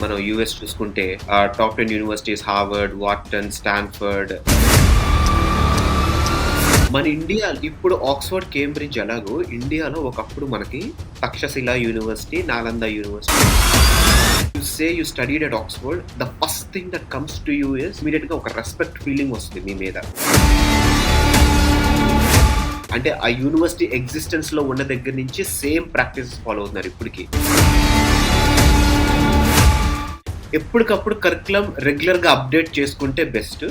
మనం యూఎస్ చూసుకుంటే top 10 universities Harvard, Wharton, Stanford. మన ఇండియా ఇప్పుడు ఆక్స్‌ఫర్డ్, కేంబ్రిడ్జ్ ఎలాగో ఇండియాలో ఒకప్పుడు మనకి Takshashila university, Nalanda university. You say you studied at Oxford, the first thing that comes to you is ఇమ్మీడియేట్‌గా ఒక రెస్పెక్ట్ ఫీలింగ్ వస్తది మీ మీద. అంటే ఆ యూనివర్సిటీ ఎగ్జిస్టెన్స్‌లో ఉన్న దగ్గర నుంచి సేమ్ ప్రాక్టీసెస్ ఫాలో అవుతున్నారు ఇప్పటికి. ఎప్పటికప్పుడు కరిక్యులమ్ రెగ్యులర్‌గా అప్‌డేట్ చేసుకుంటే బెస్ట్.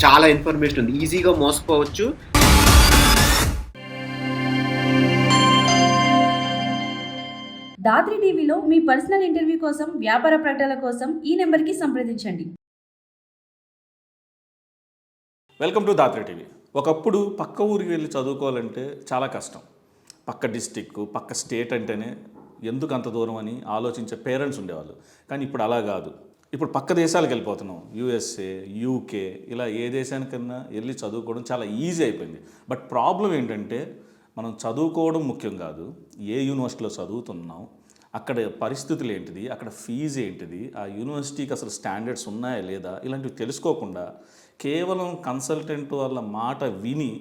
చాలా ఇన్ఫర్మేషన్ ఉంది. ఈజీగా మోసపోవచ్చు. దాత్రి టీవీలో మీ పర్సనల్ ఇంటర్వ్యూ కోసం, వ్యాపార ప్రకటనల కోసం ఈ నెంబర్‌కి సంప్రదించండి. Welcome to Dhatri TV. ఒకప్పుడు పక్క ఊరికి వెళ్ళి చదువుకోవాలంటే చాలా కష్టం. పక్క డిస్టిక్, పక్క స్టేట్ అంటేనే ఎందుకు అంత దూరం అని ఆలోచించే పేరెంట్స్ ఉండేవాళ్ళు. కానీ ఇప్పుడు అలా కాదు. ఇప్పుడు పక్క దేశాలకు వెళ్ళిపోతున్నాం. యూఎస్ఏ, యూకే, ఇలా ఏ దేశానికన్నా వెళ్ళి చదువుకోవడం చాలా ఈజీ అయిపోయింది. బట్ ప్రాబ్లం ఏంటంటే మనం చదువుకోవడం ముఖ్యం కాదు, ఏ యూనివర్సిటీలో చదువుతున్నాం, అక్కడ పరిస్థితులు ఏంటిది, అక్కడ ఫీజు ఏంటిది, ఆ యూనివర్సిటీకి అసలు స్టాండర్డ్స్ ఉన్నాయా లేదా, ఇలాంటివి తెలుసుకోకుండా కేవలం కన్సల్టెంట్ వాళ్ళ మాట విని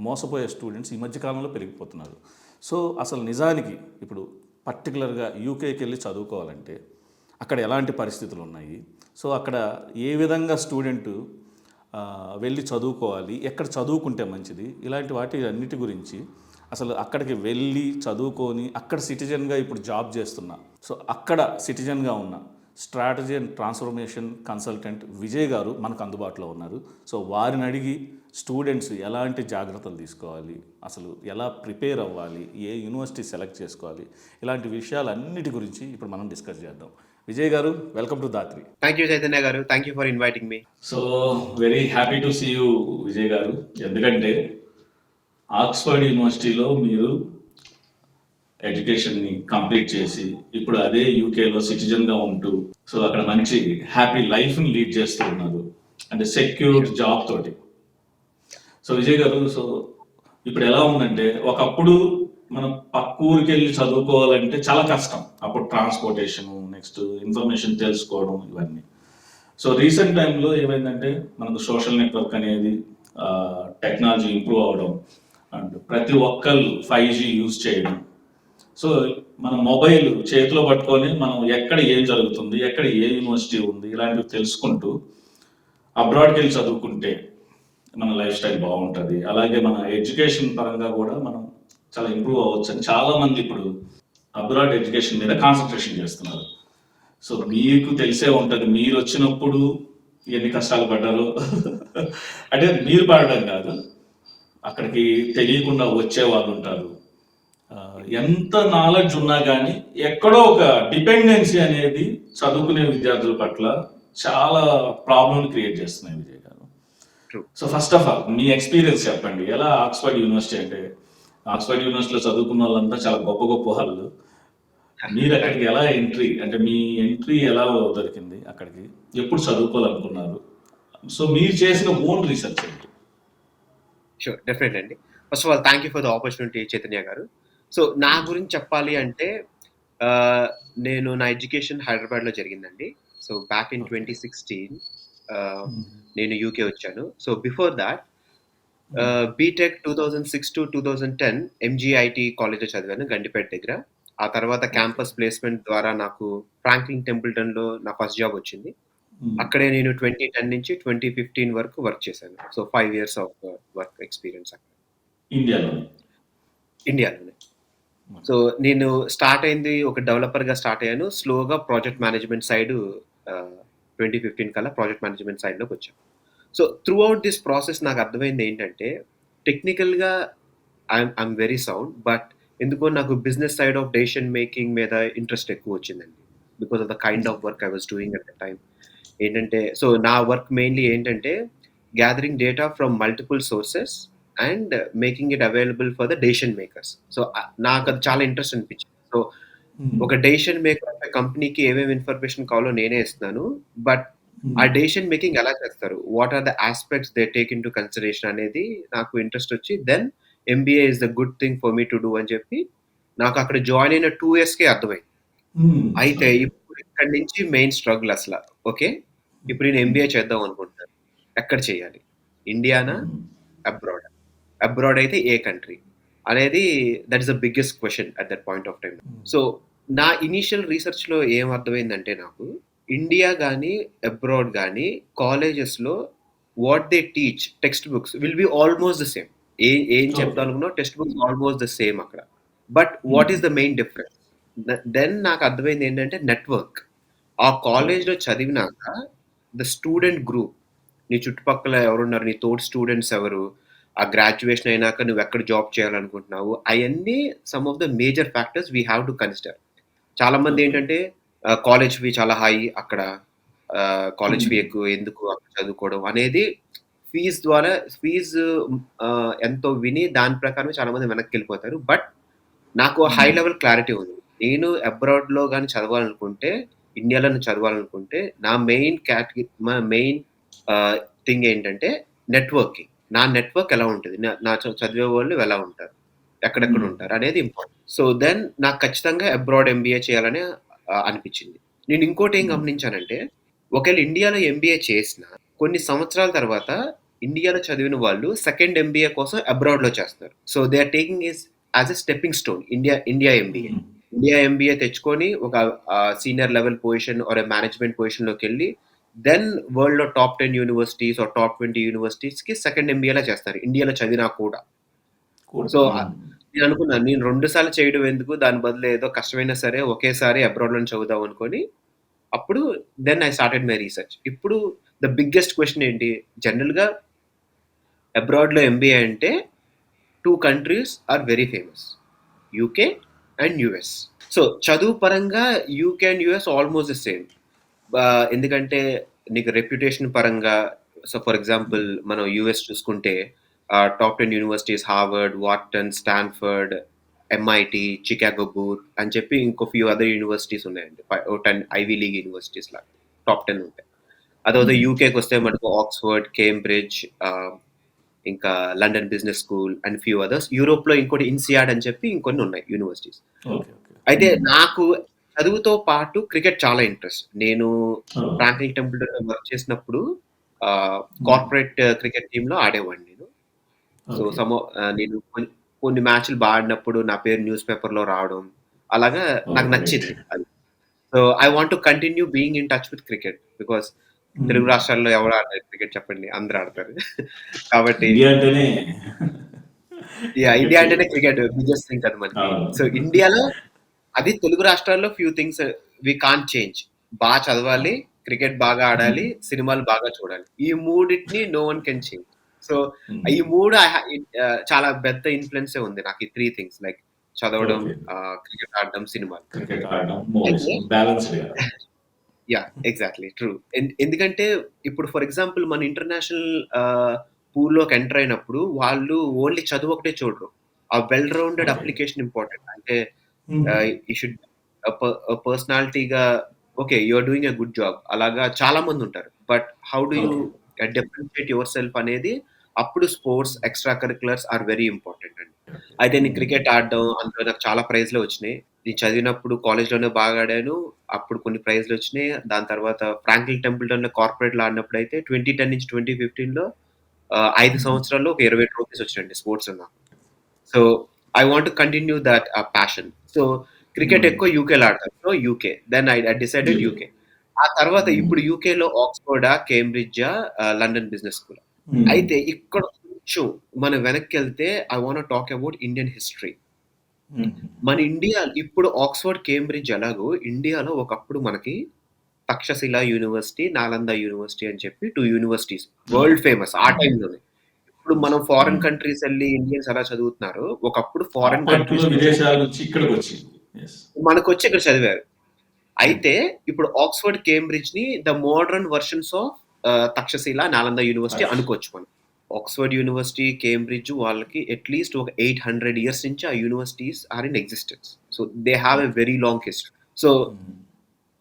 మోసపోయే స్టూడెంట్స్ ఈ మధ్యకాలంలో పెరిగిపోతున్నారు. సో అసలు నిజానికి ఇప్పుడు పర్టికులర్గా యూకేకి వెళ్ళి చదువుకోవాలంటే అక్కడ ఎలాంటి పరిస్థితులు ఉన్నాయి, సో అక్కడ ఏ విధంగా స్టూడెంటు వెళ్ళి చదువుకోవాలి, ఎక్కడ చదువుకుంటే మంచిది, ఇలాంటి వాటి అన్నిటి గురించి అసలు అక్కడికి వెళ్ళి చదువుకొని అక్కడ సిటిజన్గా ఇప్పుడు జాబ్ చేస్తున్నా, సో అక్కడ సిటిజన్గా ఉన్న strategy and transformation consultant Vijay గారు మనకు అందుబాటులో ఉన్నారు. సో వారిని అడిగి స్టూడెంట్స్ ఎలాంటి జాగ్రత్తలు తీసుకోవాలి, అసలు ఎలా ప్రిపేర్ అవ్వాలి, ఏ యూనివర్సిటీ సెలెక్ట్ చేసుకోవాలి, ఇలాంటి విషయాలన్నిటి గురించి ఇప్పుడు మనం డిస్కస్ చేద్దాం. విజయ్ గారు, welcome to Dhatri. Thank you Chaitanya గారు. Thank you for inviting me. So very happy to see you Vijay గారు. ఎందుకంటే ఆక్స్ఫర్డ్ యూనివర్సిటీలో మీరు ఎడ్యుకేషన్ని కంప్లీట్ చేసి ఇప్పుడు అదే యూకేలో సిటిజన్గా ఉంటూ సో అక్కడ మంచి హ్యాపీ లైఫ్ని లీడ్ చేస్తూ ఉన్నారు, అంటే సెక్యూర్ జాబ్ తోటి. సో విజయ్ గారు, సో ఇప్పుడు ఎలా ఉందంటే ఒకప్పుడు మనం పక్క ఊరికి వెళ్ళి చదువుకోవాలంటే చాలా కష్టం. అప్పుడు ట్రాన్స్పోర్టేషను, నెక్స్ట్ ఇన్ఫర్మేషన్ తెలుసుకోవడం, ఇవన్నీ. సో రీసెంట్ టైంలో ఏమైందంటే మనకు సోషల్ నెట్వర్క్ అనేది టెక్నాలజీ ఇంప్రూవ్ అవడం అండ్ ప్రతి ఒక్కళ్ళు 5G యూజ్ చేయడం. సో మన మొబైల్ చేతిలో పట్టుకొని మనం ఎక్కడ ఏం జరుగుతుంది, ఎక్కడ ఏ యూనివర్సిటీ ఉంది, ఇలాంటివి తెలుసుకుంటూ అబ్రాడ్కి వెళ్ళి చదువుకుంటే మన లైఫ్ స్టైల్ బాగుంటుంది, అలాగే మన ఎడ్యుకేషన్ పరంగా కూడా మనం చాలా ఇంప్రూవ్ అవ్వచ్చు అని చాలామంది ఇప్పుడు అబ్రాడ్ ఎడ్యుకేషన్ మీద కాన్సన్ట్రేషన్ చేస్తున్నారు. సో మీకు తెలిసే ఉంటుంది, మీరు వచ్చినప్పుడు ఎన్ని కష్టాలు పడ్డారో. అంటే మీరు పడడం కాదు, అక్కడికి తెలియకుండా వచ్చే వాళ్ళు ఉంటారు. ఎంత నాలెడ్జ్ ఉన్నా కానీ ఎక్కడో ఒక డిపెండెన్సీ అనేది చదువుకునే విద్యార్థుల పట్ల చాలా ప్రాబ్లం క్రియేట్ చేస్తున్నాయి విజయ్ గారు. So first of all me experience చెప్పండి. ఎలా ఆక్స్ఫర్డ్ యూనివర్సిటీ, అంటే ఆక్స్ఫర్డ్ యూనివర్సిటీలో చదువుకున్న వాళ్ళంతా చాలా గొప్ప గొప్ప వాళ్ళు, మీరు అక్కడికి ఎలా ఎంట్రీ, అంటే మీ ఎంట్రీ ఎలా దొరికింది, అక్కడికి ఎప్పుడు చదువుకోవాలనుకున్నారు, సో మీరు చేసిన ఓన్ రీసెర్చ్ ఏంటి? షూర్, డెఫినెట్లీ అండి. First of all thank you for the opportunity Chaitanya గారు. సో నా గురించి చెప్పాలి అంటే నేను నా ఎడ్యుకేషన్ హైదరాబాద్లో జరిగిందండి. సో బ్యాక్ ఇన్ 2016 నేను యూకే వచ్చాను. So before that BTech 2006 to 2010 MGIT కాలేజ్లో చదివాను గండిపేట దగ్గర. ఆ తర్వాత క్యాంపస్ ప్లేస్మెంట్ ద్వారా నాకు ఫ్రాంక్లిన్ టెంపుల్టన్లో నా ఫస్ట్ జాబ్ వచ్చింది. అక్కడే నేను 2010 నుంచి 2015 వరకు వర్క్ చేశాను. So 5 years of work experience అక్కడ ఇండియాలోనే. సో నేను స్టార్ట్ అయింది ఒక డెవలపర్గా స్టార్ట్ అయ్యాను. స్లోగా ప్రాజెక్ట్ మేనేజ్మెంట్ సైడ్ 2015 కల్లా ప్రాజెక్ట్ మేనేజ్మెంట్ సైడ్లోకి వచ్చాను. So through out this process నాకు అర్థమైంది ఏంటంటే టెక్నికల్గా ఐఎమ్ వెరీ సౌండ్, బట్ ఎందుకో నాకు business side of decision making మీద ఇంట్రెస్ట్ ఎక్కువ వచ్చిందండి. Because of the kind of work I was doing at the time. ఏంటంటే సో నా వర్క్ మెయిన్లీ ఏంటంటే gathering data from multiple sources and making it available for the decision makers. So నాకు అది చాలా interest అనిపించింది. So ఒక decision maker కంపెనీకి ఏమేమి ఇన్ఫర్మేషన్ కావాలో నేనే ఇస్తున్నాను, బట్ ఆ డెసిషన్ మేకింగ్ ఎలా చేస్తారు, what are the aspects they take into consideration అనేది నాకు ఇంట్రెస్ట్ వచ్చి then MBA is the good thing for me to do అని చెప్పి నాకు అక్కడ జాయిన్ అయిన 2 yearsకే అర్థమైంది. అయితే ఇప్పుడు ఇక్కడి నుంచి మెయిన్ స్ట్రగుల్ అసల. ఓకే. ఇప్పుడు నేను ఎంబీఏ చేద్దాం అనుకుంటున్నాను. ఎక్కడ చేయాలి? ఇండియానా? అబ్రాడా? అబ్రాడ్ అయితే ఏ కంట్రీ? అనేది that is the biggest question at that point of time. So, నా ఇనీషియల్ రీసెర్చ్‌లో ఏం అర్థమైందంటే నాకు, ఇండియా గాని, అబ్రాడ్ గాని కాలేజెస్‌లో what they teach textbooks will be almost the same. ఏం ఓకే. చెప్తానుకున్నా textbooks almost the same అక్కడ. But what is the main difference? Then నాకు అర్థమైంది ఏంటంటే నెట్వర్క్. ఆ కాలేజ్‌లో చదివినాక ద స్టూడెంట్ గ్రూప్, నీ చుట్టుపక్కల ఎవరున్నారు? నీ తోటి స్టూడెంట్స్ ఎవరు? ఆ గ్రాడ్యుయేషన్ అయినాక నువ్వెక్కడ జాబ్ చేయాలనుకుంటున్నావు? అయన్నీ some of the major factors we have to consider. చాలామంది ఓకే. ఏంటంటే కాలేజ్ ఫీ చాలా హై అక్కడ. College fee hmm. ఎక్కువ ఎందుకు అక్కడ చదువుకోవడం అనేది ఫీజు ఎంతో విని దాని ప్రకారమే చాలామంది వెనక్కెళ్ళిపోతారు. బట్ నాకు హై హ్మ్. లెవెల్ క్లారిటీ ఉంది. నేను అబ్రాడ్‌లో గాని చదవాలనుకుంటే, ఇండియాలోనే చదవాలనుకుంటే, నా మెయిన్ ఆహ్, థింగ్ ఏంటంటే నెట్వర్కింగ్. నా నెట్వర్క్ ఎలా ఉంటది? నాతో చదివే వాళ్ళు ఎలా ఉంటారు? ఎక్కడెక్కడ హ్మ్. ఉంటారు? అనేది ఇంపార్టెంట్. సో, దెన్ నాకు ఖచ్చితంగా అబ్రాడ్ ఎంబీఏ చేయాలని అనిపిచ్చింది. నేను ఇంకోటేం హ్మ్. గమనించానంటే, ఒకవేళ ఇండియాలో ఎంబీఏ చేసినా, కొన్ని సంవత్సరాల తర్వాత ఇండియాలో చదివిన వాళ్ళు సెకండ్ ఎంబీఏ కోసం అబ్రాడ్‌లో చేస్తారు. So, they are taking as a stepping stone India MBA. Hmm. India MBA తెచ్చుకొని ఒక senior level position or management పొజిషన్‌లోకెళ్ళి దెన్ వరల్డ్‌లో టాప్ 10 యూనివర్సిటీస్ ఆర్ టాప్ 20 యూనివర్సిటీస్‌కి సెకండ్ ఎంబీఏలా చేస్తారు. ఇండియాలో చదివినా కూడా. కూడా. సో, హ్మ్. నేననుకున్నాను నేను 2 సార్లు చేయడం ఎందుకు? దాని బదులు ఏదో కష్టమైనా సరే ఒకేసారి అబ్రాడ్‌లోనే చదువుదాం అనుకోని, అప్పుడు then I started my research. ఇప్పుడు ద బిగ్గెస్ట్ క్వెషన్ ఏంటి? జనరల్‌గా అబ్రాడ్‌లో ఎంబీఏ అంటే 2 countries are very famous. UK and US. So, చదువు పరంగా UK and US almost the same. ఎందుకంటే నీకు రెప్యుటేషన్ పరంగా ఫర్ ఎగ్జాంపుల్ మనం యూఎస్ చూసుకుంటే top 10 universities Harvard, Wharton, Stanford, MIT, Chicago Booth అని చెప్పి ఇంకో ఫ్యూ అదర్ యూనివర్సిటీస్ ఉన్నాయండి. 10 ఐవీ లీగ్ యూనివర్సిటీస్ లాగా టాప్ 10 ఉంటాయి. అదవుతే హ్మ్. యూకేకొస్తే మనకు ఆక్స్‌ఫర్డ్, కేంబ్రిడ్జ్, ఆహ్, ఇంకా London business school and few others. యూరోప్‌లో ఇంకోటి ఇన్సియాడ్ అని చెప్పి ఇంకొన్ని ఉన్నాయి యూనివర్సిటీస్. ఓకే. ఓకే. అయితే హ్మ్. నాకు చదువుతో పాటు క్రికెట్ చాలా ఇంట్రెస్ట్. నేను ఓహ్! ఫ్రాంక్లిన్ టెంపుల్టన్‌లో వర్క్ చేసినప్పుడు హ్మ్. కార్పొరేట్ క్రికెట్ టీమ్‌లో ఆడేవాడిని నేను. So, okay. నేను కొన్ని మ్యాచ్‌లు ఆడినప్పుడు నా పేరు న్యూస్ పేపర్‌లో రావడం, అలాగా ఓహ్! నాకు గ్రేట్. నచ్చింది అది. So, I want to continue being in touch with cricket. Because హ్మ్. తెలుగు రాష్ట్రాల్లో ఎవరు ఆడలేరు క్రికెట్ చెప్పండి. అందరూ ఆడతారు. కాబట్టి ఇండియా అంటేనే ఇండియా క్రికెట్. అంటేనే క్రికెట్ బిగ్గెస్ట్ థింగ్ కదా మనకి. అవును. సో, ఇండియాలో అది తెలుగు రాష్ట్రాల్లో few things we can't change. చదవాలి, అవును. క్రికెట్ బాగా హ్మ్. ఆడాలి, సినిమాలు బాగా చూడాలి. ఈ మూడిటిని no one can change. So, hmm. ఈ 3 చాలా పెద్ద ఇన్‌ఫ్లూయెన్సే ఉంది నాకు ఈ 3 థింగ్స్ లైక్ చదవడం, ఓకే. క్రికెట్ ఆడడం, సినిమాలు. క్రికెట్ ఆడడం, మూవీస్ అయితే బ్యాలెన్స్‌డ్‌గా. ఎగ్జాక్ట్‌లీ. ట్రూ. ఎందుకంటే ఇప్పుడు ఫర్ ఎగ్జాంపుల్ మన ఇంటర్నేషనల్ పూల్‌లోకి ఎంటర్ అయినప్పుడు వాళ్ళు ఓన్లీ చదువు ఒకటే చూడరు. ఆ well rounded okay. Application important. అంటే హ్మ్. యూ షుడ్ పర్సనాలిటీగా okay. You are doing a good job. అలాగా చాలా మందుంటారు. But how do you okay. Differentiate yourself అనేది అప్పుడు sports, extra curriculars are very important అండి. ఓకే. అయితే నేను హ్మ్. క్రికెట్ ఆడడం అందులో నాకు చాలా ప్రైజ్‌లే వచ్చినాయి. నేను చదివినప్పుడు కాలేజ్‌లోనే బాగా ఆడాను. అప్పుడు కొన్ని ప్రైజ్‌లొచ్చినాయి. దాని తర్వాత ఫ్రాంక్లిన్ టెంపుల్టన్‌లో కార్పొరేట్‌లో ఆడినప్పుడైతే 2010 నుంచి 2015లో 5 హ్మ్. సంవత్సరాల్లో ఒక 20 ట్రోఫీస్ వచ్చినాయండి స్పోర్ట్స్‌లో నాకు. So, I want to continue that passion. So, cricket hmm. ఎక్కువ యూకేలో ఆడతారు. So, UK. Then I decided UK. UK. ఆ తర్వాత హ్మ్. ఇప్పుడు యూకేలో ఆక్స్‌ఫర్డా, కేంబ్రిడ్జా, లండన్ బిజినెస్ స్కూలా. హ్మ్. అయితే ఇక్కడ కొంచెం మనం వెనక్కెళ్తే I want talk about Indian history. Hmm. మన ఇండియా ఇప్పుడు ఆక్స్‌ఫర్డ్, కేంబ్రిడ్జ్ ఎలాగో ఇండియాలో ఒకప్పుడు మనకి తక్షశిల యూనివర్సిటీ, నాలంద యూనివర్సిటీ అని చెప్పి 2 యూనివర్సిటీస్ ఓకే. వరల్డ్ ఫేమస్ ఆ హ్మ్. టైంలోనే. ఇప్పుడు మనం ఫారిన్ హ్మ్. కంట్రీస్ ఎళ్లి ఇండియన్స్ ఎలా చదువుతున్నారో, ఒకప్పుడు ఫారిన్ అప్పట్లో కంట్రీస్ నుంచి విదేశాల నుంచి ఇక్కడికొచ్చింది. యెస్. మనకొచ్చి ఇక్కడ చదివారు. హ్మ్. అయితే ఇప్పుడు ఆక్స్‌ఫర్డ్, కేంబ్రిడ్జ్‌ని the modern versions of Takshashila, Nalanda university తక్ష్ అనుకోవచ్చు మనం. ఆక్స్‌ఫర్డ్ యూనివర్సిటీ, కేంబ్రిడ్జ్ వాళ్ళకి అట్‌లీస్ట్ ఒక 800 ఇయర్స్ నుంచి ఆ universities are in existence. So, they have a okay. Very long history. So, hmm.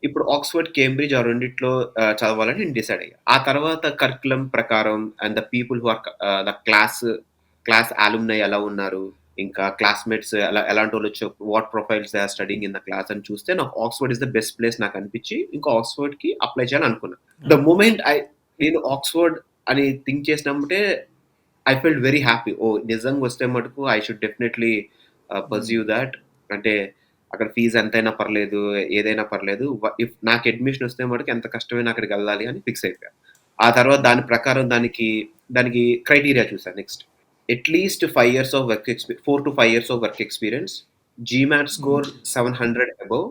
ఇప్పుడు ఆక్స్‌ఫర్డ్, కేంబ్రిడ్జ్ ఆ రెండిట్లో చదవాలని నేను డిసైడ్ అయ్యా. ఆ తర్వాత కరిక్యులమ్ ప్రకారం and the people who are the class alumni ఎలా ఉన్నారు? ఇంకా క్లాస్‌మేట్స్ ఎలాంటోళ్ళొచ్చో, what profiles they are studying in the class అని చూస్తే నాకు Oxford is the best place నాకనిపిచ్చి, ఇంకా ఆక్స్‌ఫర్డ్‌కి అప్లై చేయాలనుకున్నా. ద మొమెంట్ నేను ఆక్స్‌ఫర్డ్ అని థింక్ చేసినప్పుడే I felt very happy. Oh! నిజంగా వస్తే మటుకు I should definitely pursue that. అంటే అక్కడ ఫీజ్ ఎంతైనా పర్లేదు, ఏదైనా పర్లేదు. ఇఫ్ నాకు అడ్మిషన్ వస్తే మటుకు ఎంత కష్టమైనా అక్కడికెళ్ళాలి అని ఫిక్స్ అయిపోయా. ఆ తర్వాత దాని ప్రకారం దానికి క్రైటీరియా చూసా next. At least 5 years of 4-5 years of work experience, GMAT score 700 above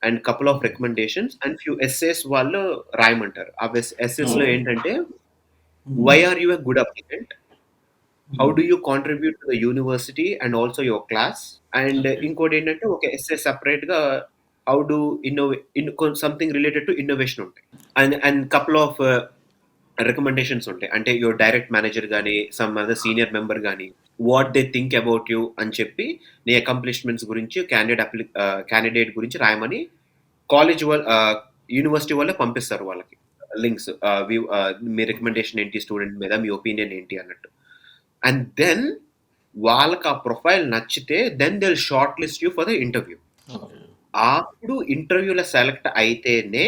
and couple of recommendations and few essays వాళ్ళు రాయమంటారు. ఆ ఎస్సేస్‌లో ఏంటంటే, why are you a good applicant? How do you contribute to the university and also your class? And okay. ఇంకోటేంటంటే ఒక essay సెపరేట్‌గా how do something related to innovation ఉంటాయి. And couple of recommendations ఉంటాయి. అంటే యువర్ డైరెక్ట్ మేనేజర్ గాని, some other senior member గాని, what they think about you అని చెప్పి, నీ అకంప్లిష్మెంట్స్ గురించి క్యాండిడేట్ గురించి రాయమని కాలేజ్ యూనివర్సిటీ వాళ్ళే పంపిస్తారు వాళ్ళకి లింక్స్. మీ రికమెండేషన్ ఏంటి స్టూడెంట్ మీద, మీ ఒపీనియన్ ఏంటి అన్నట్టు. అండ్ దెన్ వాళ్ళకి ఆ ప్రొఫైల్ నచ్చితే then they will shortlist you for the interview. Okay. అప్పుడు ఇంటర్వ్యూలో సెలెక్ట్ అయితేనే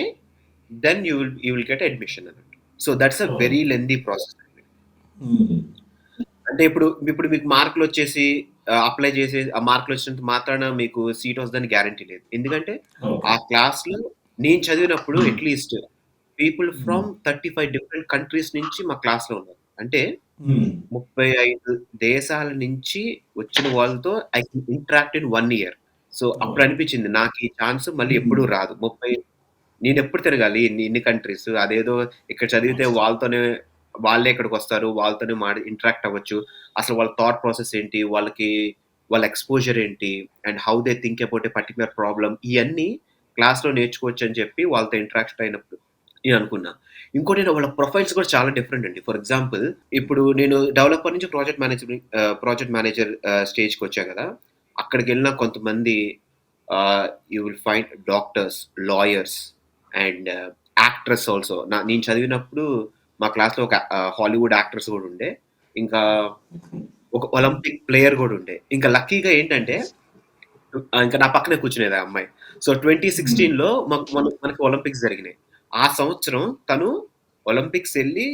then you will get admission అన్నట్టు. So that's a very lengthy process. Hmm. అంటే ఇప్పుడు మీకు మార్కులొచ్చేసి అప్లై చేసి ఆ మార్కులొచ్చినంత మాత్రాన మీకు సీట్ వస్తదని గ్యారంటీ లేదు. ఎందుకంటే ఓకే. ఆ క్లాస్‌లో నేను చదివినప్పుడు అట్‌లీస్ట్ పీపుల్ హ్మ్. ఫ్రమ్ 35 డిఫరెంట్ కంట్రీస్ నుంచి మా క్లాస్‌లో ఉన్నారు. అంటే హ్మ్. 35 దేశాల నుంచి వచ్చిన వాళ్ళతో I can interact in 1 year. So oh! అప్పుడు అనిపించింది నాకు ఈ ఛాన్స్ మళ్ళీ హ్మ్. ఎప్పుడూ రాదు. నేనెప్పుడు తిరగాలి ఇన్ని కంట్రీస్. అదేదో ఇక్కడ చదివితే వాళ్ళే ఇక్కడికొస్తారు. వాళ్ళతోనే ఇంటరాక్ట్ అవ్వచ్చు. అసలు వాళ్ళ థాట్ ప్రాసెస్ ఏంటి? వాళ్ళ ఎక్స్‌పోజర్ ఏంటి? And how they think about a particular problem ఇయన్నీ క్లాస్‌లో నేర్చుకోవచ్చని చెప్పి వాళ్ళతో ఇంటరాక్షన్ అయినప్పుడు నేననుకున్నా. ఇంకోటేంటి వాళ్ళ ప్రొఫైల్స్ కూడా చాలా డిఫరెంట్ అండి. ఫర్ ఎగ్జాంపుల్ ఇప్పుడు నేను డెవలపర్ నుంచి ప్రాజెక్ట్ మేనేజర్ స్టేజ్‌కొచ్చా గదా! అక్కడికెళ్ళిన కొంతమంది you will find doctors, lawyers and actress also. నేను చదివినప్పుడు మా క్లాస్‌లో ఒక హాలీవుడ్ యాక్ట్రెస్ గూడా ఉండే. ఇంకా ఒక ఒలింపిక్ ప్లేయర్ గూడా ఉండే. ఇంకా లక్కీగా ఏంటంటే ఇంకా నా పక్కనే కూర్చునేది ఆ అమ్మాయి. సో, హ్మ్. 2016లో మనకి ఒలింపిక్స్ జరిగినాయి. ఆ సంవత్సరం తను ఒలింపిక్స్ ఎళ్లి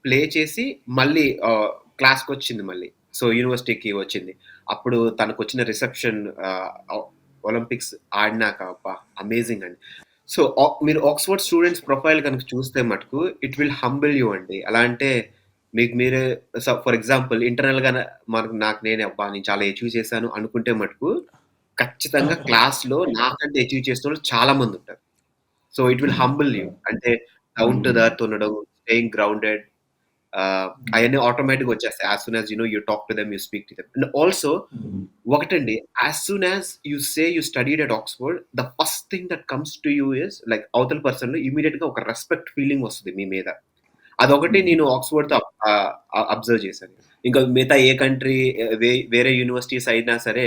ప్లే చేసి మళ్ళీ క్లాస్‌కొచ్చింది మళ్ళీ. సో, యూనివర్సిటీకి వచ్చింది. అప్పుడు తనకొచ్చిన రిసెప్షన్ ఒలింపిక్స్ ఆడినాక అబ్బా! అమేజింగ్ అండి. సో, మీరు ఆక్స్‌ఫర్డ్ స్టూడెంట్స్ ప్రొఫైల్ గనుక చూస్తే మటుకు ఇట్ విల్ హంబుల్ యూ అండి. ఎలా అంటే మీకు మీరే ఫర్ ఎగ్జాంపుల్ ఇంటర్నల్‌గా నాకు నేనే అబ్బా! నేను చాలా అచీవ్ చేశాను అనుకుంటే మటుకు ఖచ్చితంగా క్లాస్‌లో నాకంటే అచీవ్ చేసినోళ్ళు చాలా మందుంటారు. So, it will humble you. అంటే down to the hmm. Earth ఉండడం, స్టేయింగ్ గ్రౌండెడ్ హ్మ్. అయన్నీ ఆటోమేటిక్‌గా వచ్చేస్తాయి. As soon as you talk to them, you speak to them. And also hmm. ఒకటండి, as soon as you say you studied at Oxford, the first thing that comes to you is like అవతల పర్సన్‌లో ఇమ్మీడియేట్‌గా ఒక respect feeling వస్తది మీ మీద. అదొకటి హ్మ్. నేను ఆక్స్‌ఫర్డ్‌తో అబ్జర్వ్ చేశాను. ఇంకా మిగతా ఏ కంట్రీ వేరే యూనివర్సిటీస్ అయినా సరే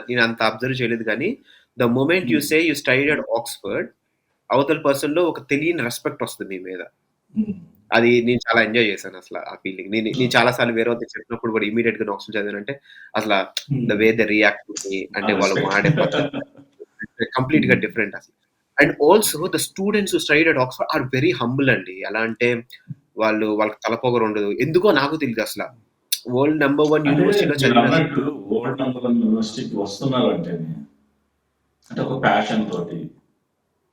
నేనంత అబ్జర్వ్ చేయలేదు గానీ, ద మొమెంట్ యూ హ్మ్. సే యూ స్టడీడ్ అట్ ఆక్స్‌ఫర్డ్, అవతల పర్సన్‌లో ఒక తెలియని రెస్పెక్ట్ వస్తది మీ మీద. హ్మ్. అది నేను చాలా ఎంజాయ్ చేశానసల ఆ ఫీలింగ్. నేను ఓకే. చాలా సార్లు వేరే వాళ్ళకి చెప్పినప్పుడు కూడా ఇమ్మీడియేట్‌గా ఆక్స్‌ఫర్డ్ చదివానంటే అసల ద హ్మ్. Way they react to me ఆ అంటే వాళ్ళు రెస్పెక్ట్. మాడే పద్ధతి కంప్లీట్‌గా హ్మ్. డిఫరెంట్ అసలు. And also the students who studied at Oxford are very humble అండి. ఎలా అంటే వాళ్ళకి తలపోగరుండదు. ఎందుకో నాకు తెలీదసల. వరల్డ్ నంబర్ 1 అంటే యూనివర్సిటీలో చదివిన మీరన్నట్టు వరల్డ్ నంబర్ 1 యూనివర్సిటీకి వస్తున్నారంటేనే అంటే ఒక ప్యాషన్ తోటి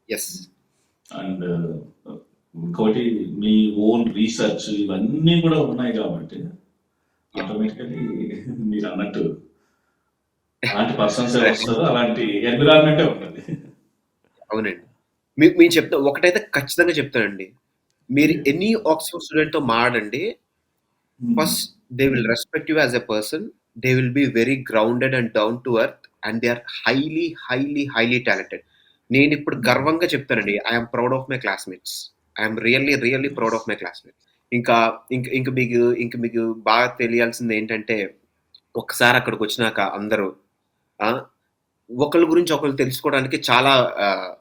యెస్. అండ్ ఇంకోటి మీ ఓన్ రీసెర్చ్ ఇవన్నీ కూడా ఉన్నాయి కాబట్టి యాహ్! ఆటోమేటికల్లీ మీరన్నట్టు అలాంటి పర్సన్సే అదే. వస్తారు. అలాంటి ఎన్విరాన్మెంటే ఉంటది. అవునండి. మేము చెప్తా ఒకటైతే ఖచ్చితంగా చెప్తానండి. మీరు ఓకే. ఎనీ ఆక్స్‌ఫర్డ్ స్టూడెంట్‌తో మాటండి. Hmm. First they will respect you as a person. They will be very grounded and down to earth and they are highly talented. నేనిప్పుడు హ్మ్. గర్వంగా చెప్తానండి. I am proud of my classmates. I am really proud nice. Of my classmates. ఇంకా ఇంక మీకు బాగా తెలియాల్సిందేంటంటే ఒక్కసారి అక్కడికొచ్చినాక అందరూ ఆ! ఒకళ్ళ గురించి ఒకళ్ళు తెలుసుకోవడానికి చాలా ఆహ్,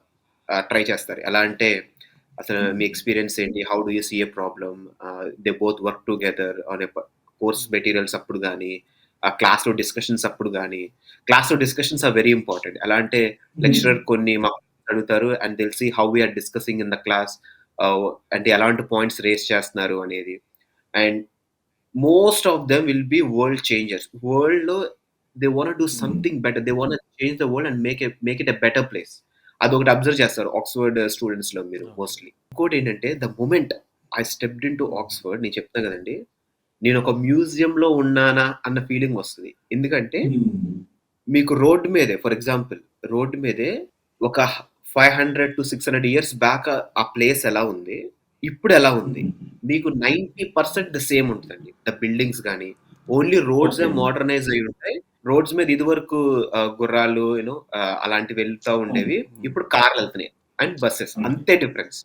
ఆహ్, ట్రై చేస్తారు. ఎలా అంటే అసలు మీ హ్మ్. ఎక్స్‌పీరియన్స్ ఏంటి? How do you see a problem? They both work together on a course materials అప్పుడు గాని, ఆ క్లాస్‌లో డిస్కషన్స్ అప్పుడు గానీ, క్లాస్‌లో డిస్కషన్స్ ఆర్ వెరీ ఇంపార్టెంట్. ఎలా అంటే లెక్చరర్ కొన్ని మాకు అడుగుతారు and they'll see how we are discussing in the class. అంటే ఎలాంటి పాయింట్స్ రేజ్ చేస్తున్నారు అనేది. And most of them will be world changers. వరల్డ్‌లో they want do something better. They want change the world and make it a better place. అదొకటి observe చేస్తారు Oxford స్టూడెంట్స్‌లో మీరు mostly. ఇంకోటేంటంటే the moment I stepped into Oxford నేను చెప్తున్నా కదండీ! నేనొక మ్యూజియంలో ఉన్నానా అన్న ఫీలింగ్ వస్తది. ఎందుకంటే మీకు రోడ్ మీదే ఫర్ ఎగ్జాంపుల్ రోడ్ మీదే ఒక 500-600 ఇయర్స్ బ్యాక్ ఆ ప్లేస్ ఎలా ఉంది? ఇప్పుడు ఎలా ఉంది? మీకు 90% ద సేమ్ ఉంటదండి. ద బిల్డింగ్స్ గాని, ఓన్లీ రోడ్సే ఓకే. మోడర్నైజ్ అయ్యుంటాయి. రోడ్స్ మీద ఇదివరకు గుర్రాలు అలాంటివి వెళ్తా ఉండేవి. ఇప్పుడు కార్‌లెళ్తున్నాయి అండ్ బసెస్ అంతే difference.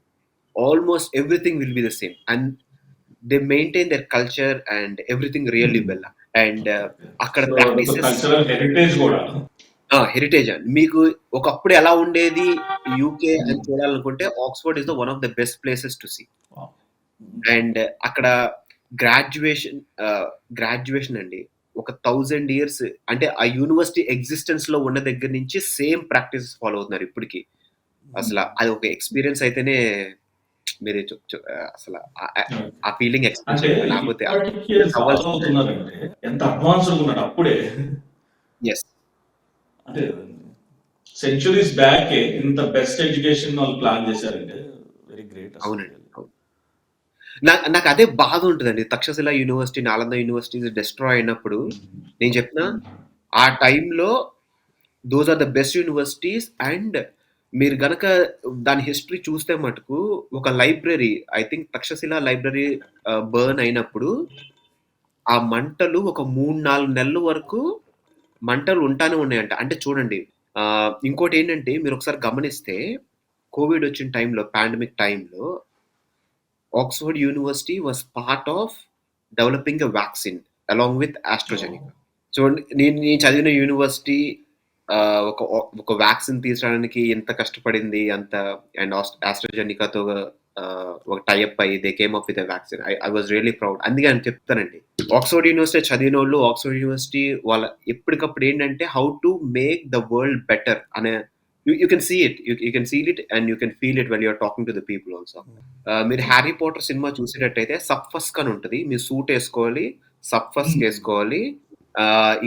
Almost everything will be the same. And they maintain their culture and everything really well. And అక్కడ సో అదొక ప్రాక్టీసెస్ కల్చరల్ హెరిటేజ్ గూడా. హెరిటేజ్ అండి. మీకు ఒకప్పుడు ఎలా ఉండేది యూకే అని చూడాలనుకుంటే Oxford is the one of the best places to see. And అక్కడ గ్రాడ్యుయేషన్ గ్రాడ్యుయేషన్ అండి. ఒక 1000 ఇయర్స్ అంటే ఆ యూనివర్సిటీ ఎగ్జిస్టెన్స్‌లో ఉన్న దగ్గర నుంచి సేమ్ ప్రాక్టీసెస్ ఫాలో అవుతున్నారు ఇప్పటికి. అసల అది ఒక ఎక్స్‌పీరియన్స్ అయితేనే మీరు చు చు అసల ఆ ఫీలింగ్ ఎక్స్‌పీరియన్స్ అంటే చేయాలి. లేకపోతే ఇప్పటికి అది ఫాలో అవ్వాల్సిందే. అవుతున్నారంటే ఎంత అడ్వాన్స్‌గా ఉన్నాడు అప్పుడే. యెస్. అంటే సెంచురీస్ బ్యాకే ఇంత బెస్ట్ ఎడ్యుకేషన్ వాళ్ళు ప్లాన్ చేశారంటే వెరీ గ్రేట్ అసలు. అవునండి. అవును. నాకదే బాధుంటదండి. Takshashila university, Nalanda universities destroy అయినప్పుడు నేను చెప్తున్నా ఆ టైంలో those are the best universities and మీరు గనక దాని హిస్టరీ చూస్తే మటుకు ఒక library I think Takshashila library burn అయినప్పుడు ఆ మంటలు ఒక 3, 4 నెలల వరకు మంటలు ఉంటానే ఉన్నాయంట. అంటే చూడండి ఇంకోటేంటంటే మీరొకసారి గమనిస్తే కోవిడ్ వచ్చిన టైంలో పాండమిక్ టైంలో Oxford University was part of developing a vaccine along with AstraZeneca. చూడండి నేను చదివిన యూనివర్సిటీ ఒక వ్యాక్సిన్ తీసడానికి ఎంత కష్టపడింది అంత అండ్ ఆస్ట్రాజెనికాతో ఒక టైఅప్ అయ్యి they came up with a vaccine. I was really proud. అందుకే అని చెప్తానండి. ఆక్స్ఫర్డ్ యూనివర్సిటీ చదివినోళ్ళు ఆక్స్ఫర్డ్ యూనివర్సిటీ వాళ్ళ ఎప్పటికప్పుడు ఏంటంటే how to make the world better అనే you can see it. You can see it and you can feel it when you're talking to the people also. మీరు 'Harry Potter' cinema చూసేటట్టయితే subfusc అని ఉంటది. మీరు suit ఏసుకోవాలి. సబ్‌ఫస్క్ ఏసుకోవాలి.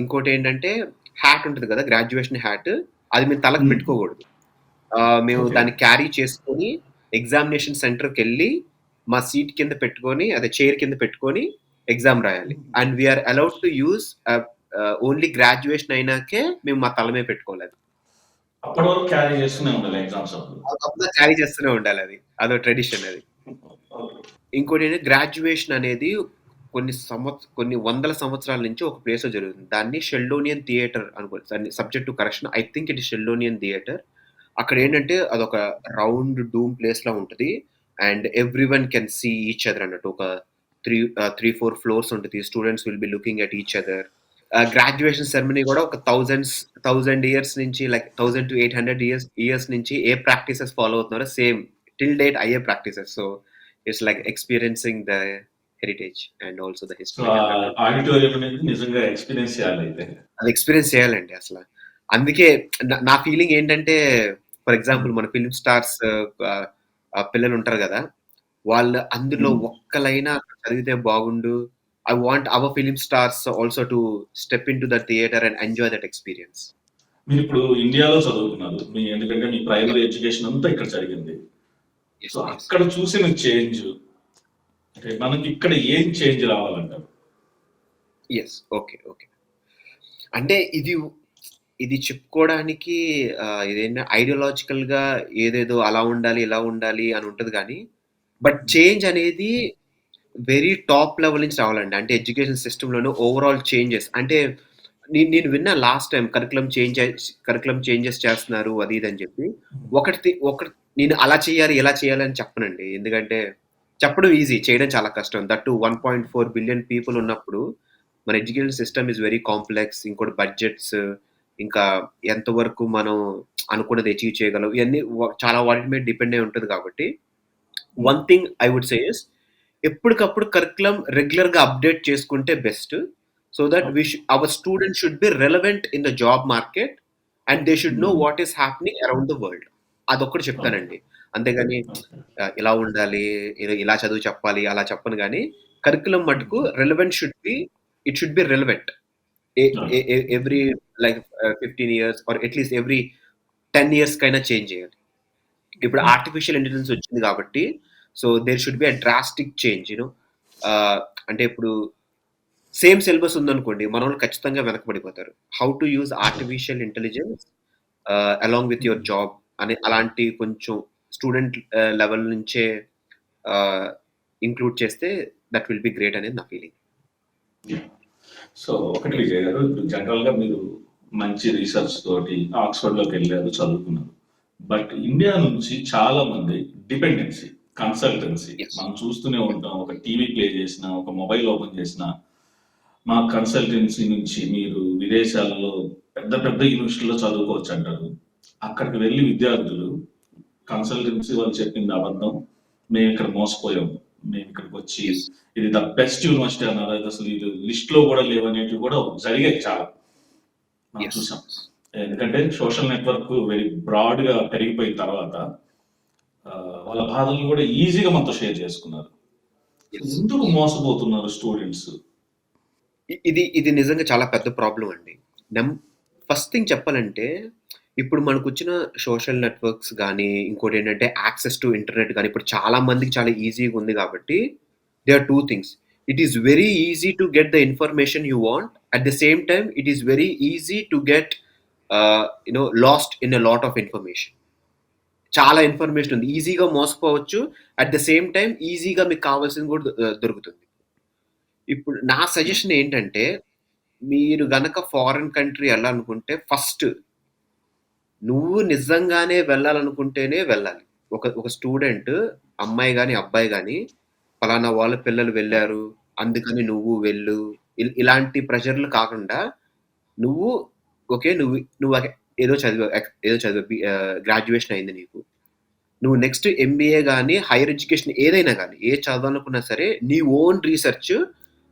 ఇంకోటేంటంటే hat ఉంటది కదా! Graduation hat. అది మీరు తలకు పెట్టుకోకూడదు. మేము ఓకే. దాన్ని క్యారీ చేసుకొని ఎగ్జామినేషన్ సెంటర్‌కెళ్ళి మా సీట్ కింద పెట్టుకొని అదే చైర్ కింద పెట్టుకొని ఎగ్జామ్ రాయాలి. And we are allowed to use only graduation అయినాకే మేము మా తల మీద పెట్టుకోవాలి. అప్పటి వరకు క్యారీ చేస్తూనే ఉండాలి ఎగ్జామ్స్ అప్పుడు. తప్పకుండా క్యారీ చేస్తూనే ఉండాలది. అదో ట్రెడిషన్ అది. ఇంకోటేంటంటే గ్రాడ్యుయేషన్ అనేది కొన్ని వందల సంవత్సరాల నుంచి ఒక ప్లేస్‌లో జరుగుతుంది. దాన్ని షెల్డోనియన్ థియేటర్ అనుకోండి. దాన్ని subject to correction. I think it is Sheldonian theatre. అక్కడేంటంటే అదొక రౌండ్ డూమ్ ప్లేస్‌లా ఉంటది. And everyone can see each other అన్నట్టు. ఒక 3, 4 ఫ్లోర్స్ ఉంటది. Students will be looking at each other. Graduation ceremony కూడా ఒక 1000 ఇయర్స్ నుంచి లైక్ 1000-800 ఇయర్స్ నుంచి ఏ ప్రాక్టీసెస్ ఫాలో అవుతున్నారో సేమ్ టిల్ డేట్ అయ్యే practices. So it's like experiencing the heritage and also the so history. Auditorium అనేది నిజంగా ఎక్స్‌పీరియన్స్ చేయాలయితే. అది ఎక్స్‌పీరియన్స్ చేయాలండి అసల. అందుకే నా ఫీలింగ్ ఏంటంటే ఫర్ ఎగ్జాంపుల్ మన ఫిల్మ్ స్టార్స్ పిల్లలుంటారు గదా! వాళ్ళు అందులో ఒక్కలైనా చదివితే బాగుండు. I want hour film stars also to step into the theatre and enjoy that experience. మీరిప్పుడు ఇండియాలో చదువుకున్నారు. ఎందుకంటే మీ ప్రైమరీ ఎడ్యుకేషన్ అంతా ఇక్కడ జరిగింది. So yes. యెస్. అక్కడ చూసిన చేంజ్ అంటే మనకి ఇక్కడ ఏం చేంజ్ రావాలంటారు? యెస్. ఓకే. అంటే ఇది చెప్పుకోవడానికి ఇదేంటి ఐడియాలజికల్‌గా ఏదేదో అలా ఉండాలి, ఇలా ఉండాలి అని ఉంటది గానీ, బట్ చేంజ్ అనేది వెరీ టాప్ లెవెల్ నుంచి రావాలండి. అంటే ఎడ్యుకేషన్ సిస్టమ్‌లోనే ఓవరాల్ చేంజెస్ అంటే నేను విన్నా లాస్ట్ టైమ్ కరిక్యులమ్ చేంజెస్ చేస్తున్నారు అది ఇది అని చెప్పి. ఒకటి నేను అలా చేయాలి, ఇలా చేయాలి అని చెప్పనండి. ఎందుకంటే చెప్పడం ఈజీ. చేయడం చాలా కష్టం. దట్ టూ 1.4 బిలియన్ పీపుల్ ఉన్నప్పుడు మన education system is very complex. ఇంకోటి బడ్జెట్స్ ఇంకా ఎంతవరకు మనం అనుకున్నది అచీవ్ చేయగలం. ఇయన్నీ చాలా వాటి మీద డిపెండ్ అయి ఉంటది కాబట్టి one thing I would say is ఎప్పటికప్పుడు కరిక్యులమ్ రెగ్యులర్‌గా అప్‌డేట్ చేసుకుంటే best. So that our students should be relevant in the job market and they should know what is happening around the world. అదొక్కటి చెప్తానండి. అంతేగాని ఇలా ఉండాలి, ఇలా చదువు చెప్పాలి అలా చెప్పను గానీ, కరిక్యులమ్ మటుకు it should be relevant. Every like 15 years or at least every 10 years కైనా చేంజ్ చేయాలి. ఇప్పుడు ఆర్టిఫిషియల్ ఇంటెలిజెన్స్ వచ్చింది కాబట్టి so there should be a drastic change అంటే ఇప్పుడు సేమ్ సిలబస్ ఉందనుకోండి మన వాళ్ళు ఖచ్చితంగా వెనకబడిపోతారు. How to use artificial intelligence along with your job అనే అలాంటి కొంచెం స్టూడెంట్ లెవెల్ నుంచే ఇంక్లూడ్ చేస్తే దట్ విల్ బి గ్రేట్ అనేది నా ఫీలింగ్. సో ఒకటి విజయ్ గారు, జనరల్ గా మీరు మంచి రీసెర్చ్ తోటి ఆక్స్ఫర్డ్ లోకి వెళ్ళారు, చదువుకున్నారు. బట్ ఇండియా నుంచి చాలా మంది డిపెండెన్సీ, కన్సల్టెన్సీ మనం చూస్తూనే ఉంటాం. ఒక టీవీ ప్లే చేసినా, ఒక మొబైల్ ఓపెన్ చేసినా, మా కన్సల్టెన్సీ నుంచి మీరు విదేశాల్లో పెద్ద పెద్ద యూనివర్సిటీలో చదువుకోవచ్చు అంటారు. అక్కడికి వెళ్ళి విద్యార్థులు కన్సల్టెన్సీ వాళ్ళు చెప్పింది అబద్ధం, మేము ఇక్కడ మోసపోయాము, మేము ఇక్కడికి వచ్చి ఇది ద బెస్ట్ యూనివర్సిటీ అన్నారు, అది అసలు ఇది లిస్ట్ లో కూడా లేవనేటివి కూడా జరిగాయి చాలా మనం చూసాం. ఎందుకంటే సోషల్ నెట్వర్క్ వెరీ బ్రాడ్ గా పెరిగిపోయిన తర్వాత వాళ్ళ బాధలు కూడా ఈజీగా మనతో షేర్ చేసుకున్నారు. ఎందుకు మోసపోతున్నారు స్టూడెంట్స్? ఇది నిజంగా చాలా పెద్ద ప్రాబ్లం అండి. ఫస్ట్ థింగ్ చెప్పాలంటే ఇప్పుడు మనకు వచ్చిన సోషల్ నెట్వర్క్స్ కానీ ఇంకోటి ఏంటంటే యాక్సెస్ టు ఇంటర్నెట్ కానీ ఇప్పుడు చాలా మందికి చాలా ఈజీగా ఉంది కాబట్టి they are two things. It is very easy to get the information you want, at the same time it is very easy to get lost in a lot of information. చాలా information ఉంది, ఈజీగా మోసపోవచ్చు, at the same time ఈజీగా మీకు కావాల్సింది కూడా దొరుకుతుంది. ఇప్పుడు నా సజెషన్ ఏంటంటే మీరు గనక ఫారిన్ కంట్రీ వెళ్ళాలనుకుంటే ఫస్ట్ నువ్వు నిజంగానే వెళ్ళాలనుకుంటేనే వెళ్ళాలి. ఒక స్టూడెంట్ అమ్మాయి కానీ అబ్బాయి కానీ ఫలానా వాళ్ళ పిల్లలు వెళ్ళారు అందుకని నువ్వు వెళ్ళు ఇలాంటి ప్రెషర్లు కాకుండా నువ్వు ఓకే నువ్వు ఏదో చదివా గ్రాడ్యుయేషన్ అయింది నీకు, నువ్వు నెక్స్ట్ ఎంబీఏ కానీ హైయర్ ఎడ్యుకేషన్ ఏదైనా కానీ ఏ చదవాలనుకున్నా సరే నీ ఓన్ రీసెర్చ్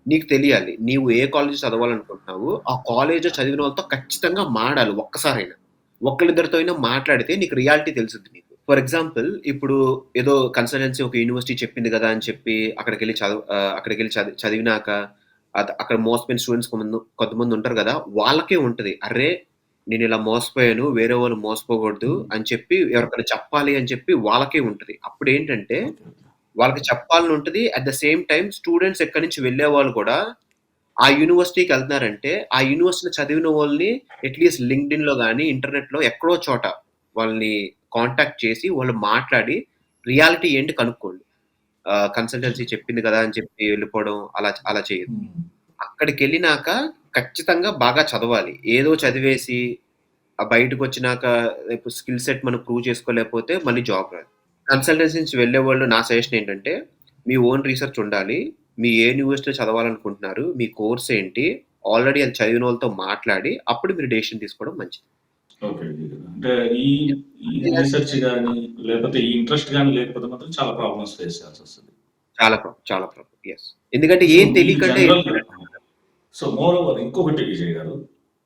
నీకు తెలియాలి. నీవు ఏ కాలేజ్ చదవాలనుకుంటున్నావు ఆ కాలేజ్ చదివిన వాళ్ళతో ఖచ్చితంగా మాట్లాడాలి. ఒక్కసారైనా ఒక్కరిద్దరితో అయినా మాట్లాడితే నీకు రియాలిటీ తెలుస్తుంది నీకు. ఫర్ ఎగ్జాంపుల్ ఇప్పుడు ఏదో కన్సల్టెన్సీ ఒక యూనివర్సిటీ చెప్పింది కదా అని చెప్పి అక్కడికి వెళ్ళి చదివినాక అక్కడ మోసపోయిన స్టూడెంట్స్ కొంతమంది ఉంటారు కదా, వాళ్ళకే ఉంటుంది అరే నేను ఇలా మోసపోయాను వేరే వాళ్ళు మోసపోకూడదు అని చెప్పి ఎవరికైనా చెప్పాలి అని చెప్పి వాళ్ళకే ఉంటుంది. అప్పుడు ఏంటంటే వాళ్ళకి చెప్పాలని ఉంటుంది. At the same time students ఎక్కడి నుంచి వెళ్ళే వాళ్ళు కూడా ఆ యూనివర్సిటీకి వెళ్తున్నారంటే ఆ యూనివర్సిటీలో చదివిన వాళ్ళని అట్లీస్ట్ లింక్డ్ఇన్ లో కానీ ఇంటర్నెట్ లో ఎక్కడో చోట వాళ్ళని కాంటాక్ట్ చేసి వాళ్ళు మాట్లాడి రియాలిటీ ఏంటి కనుక్కోండి. కన్సల్టెన్సీ చెప్పింది కదా అని చెప్పి వెళ్ళిపోవడం అలా చేయదు. అక్కడికి వెళ్ళినాక ఖచ్చితంగా బాగా చదవాలి. ఏదో చదివేసి బయటకు వచ్చినాక స్కిల్ సెట్ మనం ప్రూవ్ చేసుకోలేకపోతే మళ్ళీ జాబ్ రాదు. కన్సల్టెన్సీ నుంచి వెళ్ళే వాళ్ళు నా సజెషన్ ఏంటంటే మీ ఓన్ రీసెర్చ్ ఉండాలి. మీ ఏ యూనివర్సిటీలో చదవాలనుకుంటున్నారు, మీ కోర్స్ ఏంటి, ఆల్రెడీ అది చదివిన వాళ్ళతో మాట్లాడి అప్పుడు మీరు డెసిషన్ తీసుకోవడం మంచిది. ఓకే. అంటే ఈ రీసెర్చ్ గానీ లేకపోతే ఈ ఇంట్రెస్ట్ గానీ లేకపోతే మాత్రం చాలా ప్రాబ్లమ్స్ ఫేస్ చేయాల్సి వస్తుంది. చాలా ప్రాబ్లం. ఎస్. ఎందుకంటే ఏం తెలియకంటే సో మోర్ ఓవర్ ఇంకొకటి విజయ్ గారు,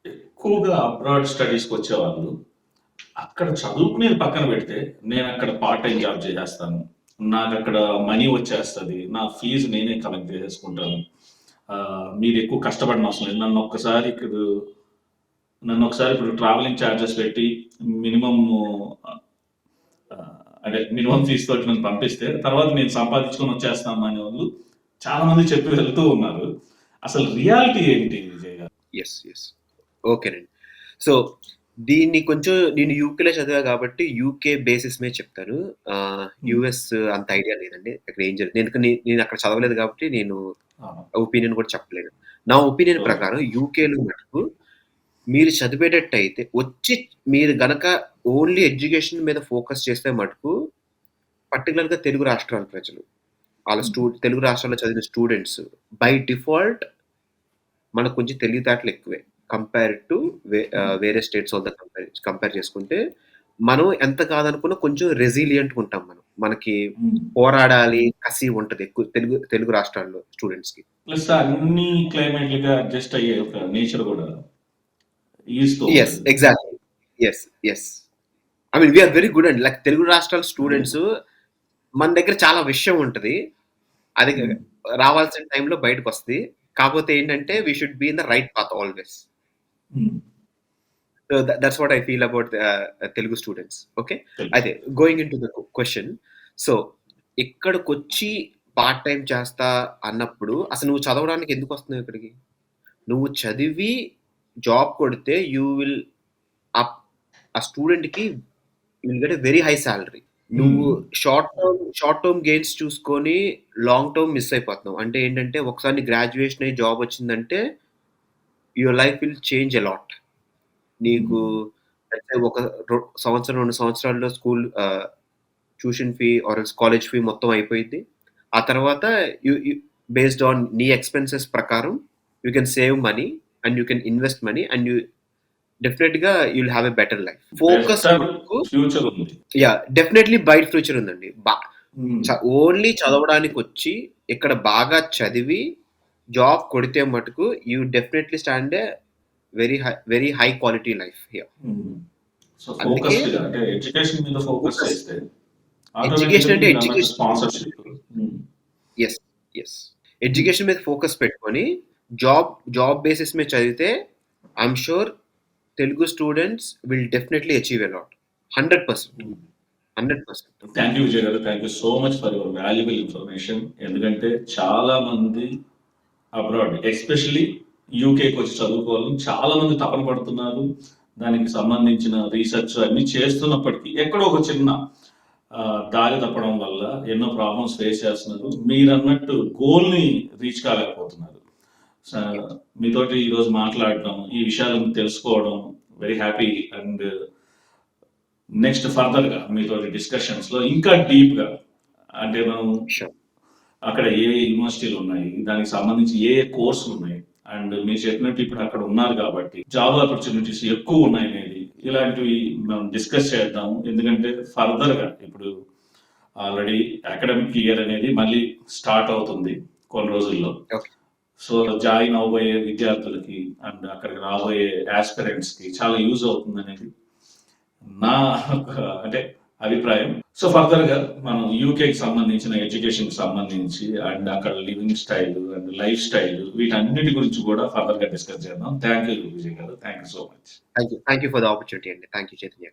ఎక్కువగా అబ్రాడ్ స్టడీస్కి వచ్చేవాళ్ళు అక్కడ చదువుకునేది పక్కన పెడితే నేను అక్కడ పార్ట్ టైం జాబ్ చేసేస్తాను, నాకు అక్కడ మనీ వచ్చేస్తుంది, నా ఫీజు నేనే కలెక్ట్ చేసేసుకుంటాను, మీరు ఎక్కువ కష్టపడిన అవసరం లేదు, నన్ను ఒకసారి ఇప్పుడు ట్రావెలింగ్ ఛార్జెస్ పెట్టి మినిమం ఫీజు తోటి నన్ను పంపిస్తే తర్వాత నేను సంపాదించుకొని వచ్చేస్తాను అనే వాళ్ళు చాలా మంది చెప్పి వెళ్తూ ఉన్నారు. అసలు రియాలిటీ ఏంటి విజయ్ గారు? ఎస్ ఓకేనండి. సో దీన్ని కొంచెం నేను యూకేలో చదివా కాబట్టి యూకే బేసిస్ మీద చెప్తాను. యుఎస్ అంత ఐడియా లేదండి అక్కడ ఏం జరుగుతుంది. నేను అక్కడ చదవలేదు కాబట్టి నేను ఒపీనియన్ కూడా చెప్పలేదు. నా ఒపీనియన్ ప్రకారం యూకేలో మటుకు మీరు చదివేటట్టు అయితే వచ్చి మీరు గనక ఓన్లీ ఎడ్యుకేషన్ మీద ఫోకస్ చేస్తే మటుకు పర్టికులర్గా తెలుగు రాష్ట్రాల ప్రజలు వాళ్ళ తెలుగు రాష్ట్రాల్లో చదివిన స్టూడెంట్స్ బై డిఫాల్ట్ మనకు కొంచెం తెలివితేటలు ఎక్కువే కంపేర్ టు వేరే స్టేట్స్ వాళ్ళతో కంపేర్ చేసుకుంటే మనం ఎంత కాదనుకున్నా కొంచెం రెసిలియంట్గా ఉంటాం. మనకి పోరాడాలి కసి ఉంటది ఎక్కువ తెలుగు రాష్ట్రాల్లో స్టూడెంట్స్‌కి. ప్లస్ అన్ని క్లైమేట్‌లకి అడ్జస్ట్ అయ్యే ఒక నేచర్ కూడా ఈస్తూ యెస్. ఉంటది. Exactly. Yes. I mean we are very good అండి. లైక్ తెలుగు రాష్ట్రాల స్టూడెంట్స్ మన దగ్గర చాలా విషయం ఉంటది. అది హ్మ్. రావాల్సిన టైంలో బయటకొస్తది. కాపోతే ఏంటంటే we should be in the right path always. Hmm. So that's what I feel about Telugu students. Okay. తెలుసు. అయితే going into the question. So ఇక్కడికొచ్చి పార్ట్ టైమ్ చేస్తా అన్నప్పుడు అసలు నువ్వు చదవడానికి ఎందుకొస్తున్నావు ఇక్కడికి? నువ్వు చదివి జాబ్ కొడితే యూ విల్ అప్ ఆ స్టూడెంట్‌కి you will get a very high salary. నువ్వు షార్ట్ టర్మ్ గెయిన్స్ చూసుకొని లాంగ్ టర్మ్ మిస్ అయిపోతున్నావు. అంటే ఏంటంటే ఒకసారి నీ గ్రాడ్యుయేషన్ అయ్యి జాబ్ వచ్చిందంటే your life will change a lot. నీకు అంటే ఒక సంవత్సరం, 2 సంవత్సరాల్లో school tuition fee or else college fee మొత్తం అయిపోయిద్ది. ఆ తర్వాత యూ యూ బేస్డ్ ఆన్ నీ ఎక్స్‌పెన్సెస్ ప్రకారం you can save money and you can invest money and you డెఫినిట్‌గా you will have a better life. Focus better మటుకు future ఉంది. Definitely bright future ఉందండి. హ్మ్. ఓన్లీ చదవడానికొచ్చి ఇక్కడ బాగా చదివి జాబ్ కొడితే మటుకు you definitely stand a very high quality life here. హ్మ్. సో అందుకే ఫోకస్డ్‌గా అంటే ఎడ్యుకేషన్ మీద ఫోకస్ ఫోకస్ చేస్తే ఎడ్యుకేషన్ ఆటోమేటిక్‌గా అంటే మీరన్నట్టు education. Sponsorship. Hmm. Yes. Education మీద ఫోకస్ పెట్టుకొని జాబ్ బేసిస్ మీద చదివితే I am sure Telugu students will definitely achieve a lot. 100%. 100%. Thank you Vijay garu. Thank you so much for your valuable information. ఎందుకంటే చాలా మంది అబ్రాడ్ ఎస్పెషల్లీ యూకేకి వచ్చి చదువుకోవాలని చాలా మంది తపన పడుతున్నారు. దానికి సంబంధించిన రీసెర్చ్ అన్నీ చేస్తున్నప్పటికీ ఎక్కడో ఒక చిన్న దారి తప్పడం వల్ల ఎన్నో ప్రాబ్లమ్స్ ఫేస్ చేస్తున్నారు. మీరన్నట్టు గోల్‌ని రీచ్ కాలేకపోతున్నారు. స మీతోటి ఈరోజు మాట్లాడటం, ఈ విషయాలను తెలుసుకోవడం వెరీ హ్యాపీ అండ్ నెక్స్ట్ ఫర్దర్‌గా మీతోటి డిస్కషన్స్‌లో ఇంకా డీప్‌గా అంటే మనం షూర్. అక్కడ ఏ యూనివర్సిటీలు ఉన్నాయి, దానికి సంబంధించి ఏ కోర్సులు ఉన్నాయి అండ్ మీరు చెప్పినట్టు ఇప్పుడు అక్కడ ఉన్నారు కాబట్టి జాబ్ ఆపర్చునిటీస్ ఎక్కువ ఉన్నాయనేది ఇలాంటివి మనం డిస్కస్ చేద్దాము. ఎందుకంటే ఫర్దర్‌గా ఇప్పుడు ఆల్రెడీ అకాడమిక్ ఇయర్ అనేది మళ్ళీ స్టార్ట్ అవుతుంది కొన్ని రోజుల్లో. ఓకే. సో జాయిన్ అవ్వబోయే విద్యార్థులకి అండ్ అక్కడికి రాబోయే యాస్పిరెంట్స్‌కి చాలా యూజ్ అవుతుందనేది నా ఒక అంటే అభిప్రాయం. సో ఫర్దర్‌గా మనం యూకేకి సంబంధించిన ఎడ్యుకేషన్‌కి సంబంధించి అండ్ అక్కడ living style and life style వీటన్నిటి గురించి కూడా ఫర్దర్‌గా డిస్కస్ చేద్దాం. Thank you Vijay garu. Thank you so much. Thank you for the opportunity అండి. Thank you Chaitanya.